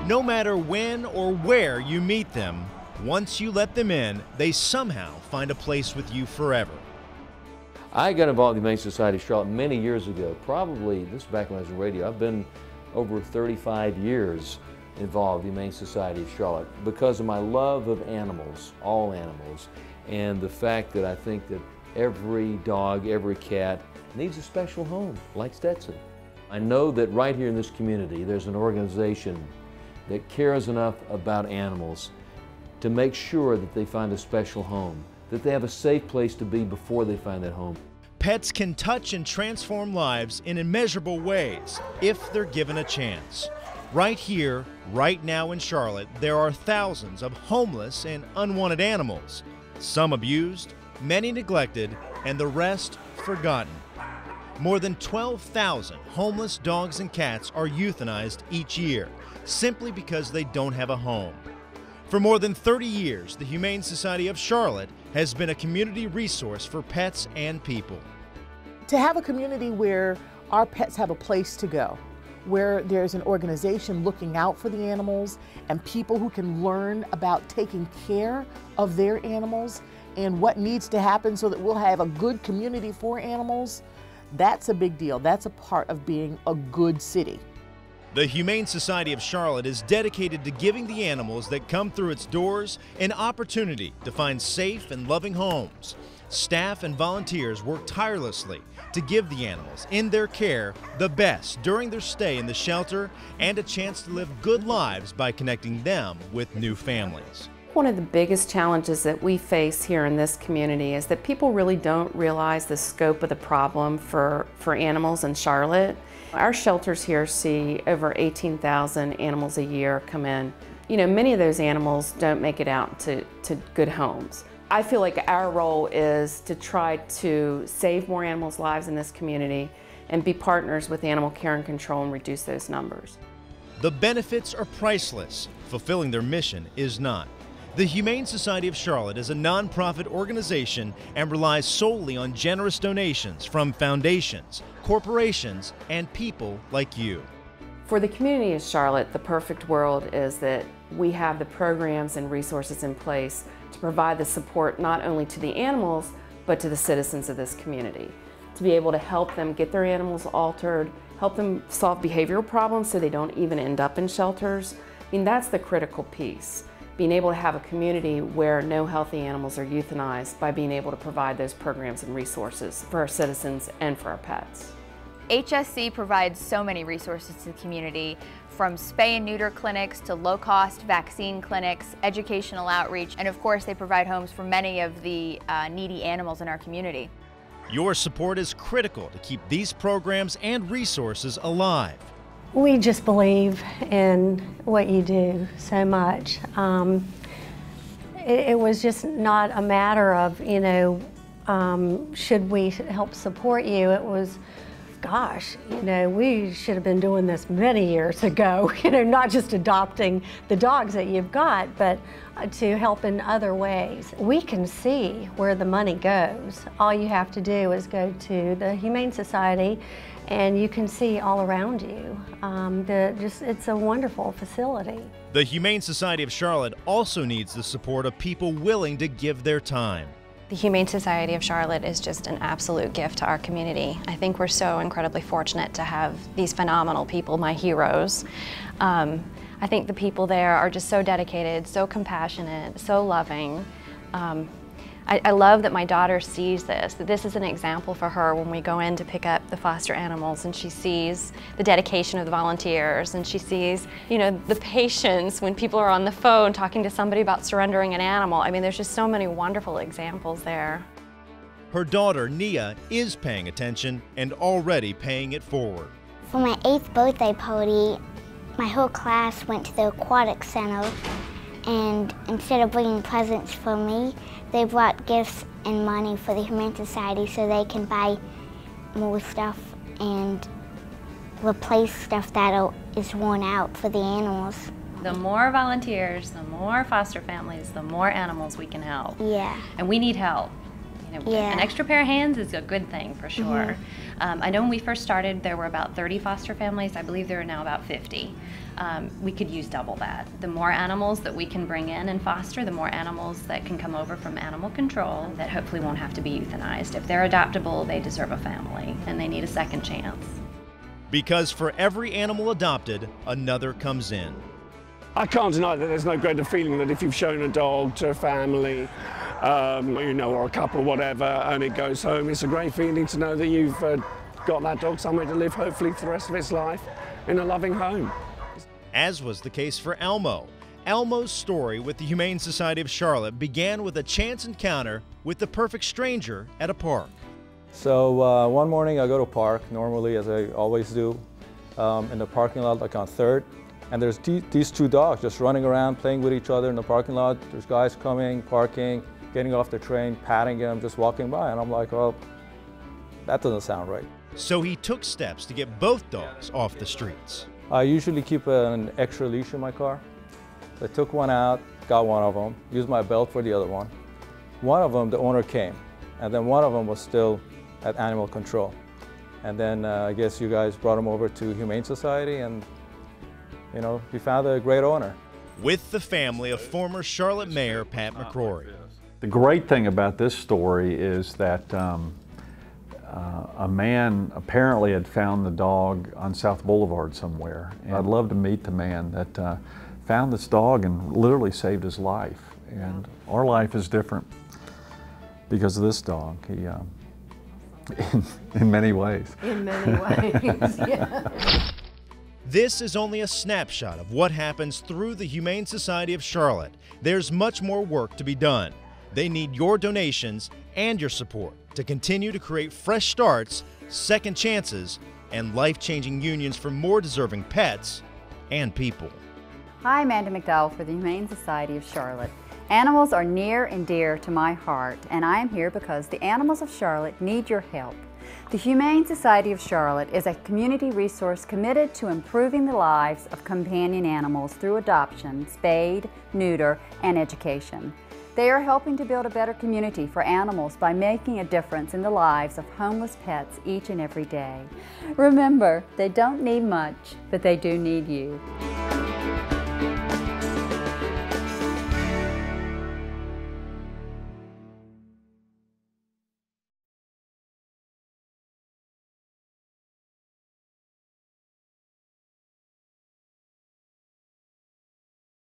No matter when or where you meet them, once you let them in, they somehow find a place with you forever. I got involved in the Humane Society of Charlotte many years ago. Probably, this is back when I was in radio. I've been over 35 years involved in the Humane Society of Charlotte because of my love of animals, all animals, and the fact that I think that every dog, every cat needs a special home, like Stetson. I know that right here in this community, there's an organization that cares enough about animals to make sure that they find a special home, that they have a safe place to be before they find that home. Pets can touch and transform lives in immeasurable ways if they're given a chance. Right here, right now in Charlotte, there are thousands of homeless and unwanted animals, some abused, many neglected, and the rest forgotten. More than 12,000 homeless dogs and cats are euthanized each year, simply because they don't have a home. For more than 30 years, the Humane Society of Charlotte has been a community resource for pets and people. To have a community where our pets have a place to go, where there's an organization looking out for the animals and people who can learn about taking care of their animals and what needs to happen so that we'll have a good community for animals, that's a big deal. That's a part of being a good city. The Humane Society of Charlotte is dedicated to giving the animals that come through its doors an opportunity to find safe and loving homes. Staff and volunteers work tirelessly to give the animals in their care the best during their stay in the shelter and a chance to live good lives by connecting them with new families. One of the biggest challenges that we face here in this community is that people really don't realize the scope of the problem for animals in Charlotte. Our shelters here see over 18,000 animals a year come in. You know, many of those animals don't make it out to good homes. I feel like our role is to try to save more animals' lives in this community and be partners with Animal Care and Control and reduce those numbers. The benefits are priceless. Fulfilling their mission is not. The Humane Society of Charlotte is a nonprofit organization and relies solely on generous donations from foundations, corporations, and people like you. For the community of Charlotte, the perfect world is that we have the programs and resources in place to provide the support not only to the animals, but to the citizens of this community. To be able to help them get their animals altered, help them solve behavioral problems so they don't even end up in shelters. I mean, that's the critical piece. Being able to have a community where no healthy animals are euthanized by being able to provide those programs and resources for our citizens and for our pets. HSC provides so many resources to the community, from spay and neuter clinics to low-cost vaccine clinics, educational outreach, and of course they provide homes for many of the needy animals in our community. Your support is critical to keep these programs and resources alive. We just believe in what you do so much. It was just not a matter of, you know, should we help support you? It was, gosh, you know, we should have been doing this many years ago, you know, not just adopting the dogs that you've got, but to help in other ways. We can see where the money goes. All you have to do is go to the Humane Society and you can see all around you. It's a wonderful facility. The Humane Society of Charlotte also needs the support of people willing to give their time. The Humane Society of Charlotte is just an absolute gift to our community. I think we're so incredibly fortunate to have these phenomenal people, my heroes. I think the people there are just so dedicated, so compassionate, so loving. I love that my daughter sees this, that this is an example for her when we go in to pick up the foster animals, and she sees the dedication of the volunteers, and she sees, you know, the patience when people are on the phone talking to somebody about surrendering an animal. I mean, there's just so many wonderful examples there. Her daughter, Nia, is paying attention and already paying it forward. For my 8th birthday party, my whole class went to the aquatic center, and instead of bringing presents for me, they brought gifts and money for the Humane Society so they can buy more stuff and replace stuff that is worn out for the animals. The more volunteers, the more foster families, the more animals we can help. Yeah. And we need help. You know, Yeah. an extra pair of hands is a good thing for sure. I know when we first started, there were about 30 foster families. I believe there are now about 50. We could use double that. The more animals that we can bring in and foster, the more animals that can come over from animal control that hopefully won't have to be euthanized. If they're adoptable, they deserve a family and they need a second chance. Because for every animal adopted, another comes in. I can't deny that there's no greater feeling than if you've shown a dog to a family, you know, or a couple, whatever, and it goes home. It's a great feeling to know that you've got that dog somewhere to live, hopefully for the rest of its life, in a loving home. As was the case for Elmo. Elmo's story with the Humane Society of Charlotte began with a chance encounter with the perfect stranger at a park. So one morning I go to a park, normally as I always do, in the parking lot like on 3rd. And there's these two dogs just running around, playing with each other in the parking lot. There's guys coming, parking, getting off the train, patting them, just walking by. And I'm like, well, that doesn't sound right. So he took steps to get both dogs off the streets. I usually keep an extra leash in my car. I took one out, got one of them, used my belt for the other one. One of them, the owner came, and then one of them was still at animal control. And then I guess you guys brought him over to Humane Society, and you know, we found a great owner. With the family of former Charlotte Mayor Pat McCrory. The great thing about this story is that a man apparently had found the dog on South Boulevard somewhere. And I'd love to meet the man that found this dog and literally saved his life. And our life is different because of this dog. He, in many ways. In many ways, yeah. This is only a snapshot of what happens through the Humane Society of Charlotte. There's much more work to be done. They need your donations and your support to continue to create fresh starts, second chances, and life-changing unions for more deserving pets and people. Hi, Amanda McDowell for the Humane Society of Charlotte. Animals are near and dear to my heart, and I am here because the animals of Charlotte need your help. The Humane Society of Charlotte is a community resource committed to improving the lives of companion animals through adoption, spade, neuter, and education. They are helping to build a better community for animals by making a difference in the lives of homeless pets each and every day. Remember, they don't need much, but they do need you.